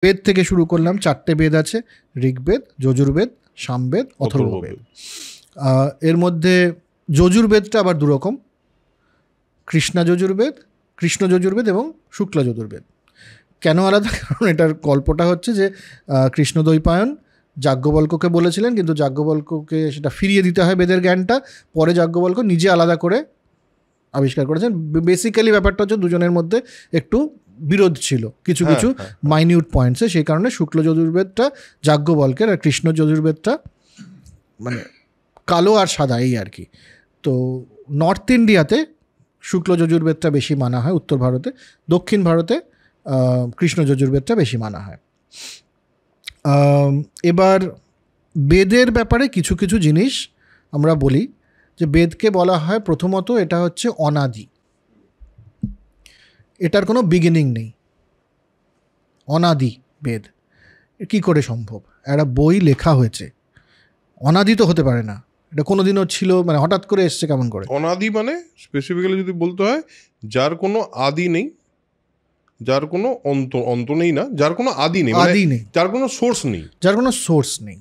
বেদ থেকে শুরু করলাম। 4টে বেদ আছে, ঋগ্বেদ, যজুর্বেদ, সামবেদ, অথর্ববেদ। এর মধ্যে যজুর্বেদটা আবার দুরকম, কৃষ্ণ যজুর্বেদ এবং শুক্ল যজুর্বেদ। কেন আলাদা? কারণ এটার গল্পটা হচ্ছে যে কৃষ্ণদ্বৈপায়ন যাজ্ঞবল্ক্যকে বলেছিলেন, কিন্তু যাজ্ঞবল্ক্যকে সেটা ফিরিয়ে দিতে হয় বেদের জ্ঞানটা। পরে যাজ্ঞবল্ক্য নিজে আলাদা করে আবিষ্কার করেছেন। বেসিক্যালি ব্যাপারটা হচ্ছে দুজনের মধ্যে একটু বিরোধ ছিল কিছু কিছু মাইনিউট পয়েন্টসে, সেই কারণে শুক্ল যজুর্বেদটা যাজ্ঞবল্ক্যের আর কৃষ্ণ যজুর্বেদটা মানে কালো আর সাদা, এই আর কি। তো নর্থ ইন্ডিয়াতে শুক্ল যজুর্বেদটা বেশি মানা হয়, উত্তর ভারতে। দক্ষিণ ভারতে কৃষ্ণ যজুর্বেদটা বেশি মানা হয়। এবার বেদের ব্যাপারে কিছু কিছু জিনিস আমরা বলি, যে বেদকে বলা হয় প্রথমত এটা হচ্ছে অনাদি, এটার কোনো বিগিনিং নেই, অনাদি বেদ। কি করে সম্ভব? একটা বই লেখা হয়েছে, অনাদি তো হতে পারে না, এটা কোনোদিনও ছিল, মানে হঠাৎ করে এসছে কেমন করে? অনাদি মানে স্পেসিফিক্যালি যদি বলতে হয়, যার কোনো আদি নেই, যার কোনো অন্ত নেই, না যার কোনো আদি নেই, আদি নেই, যার কোনো সোর্স নেই, যার কোনো সোর্স নেই।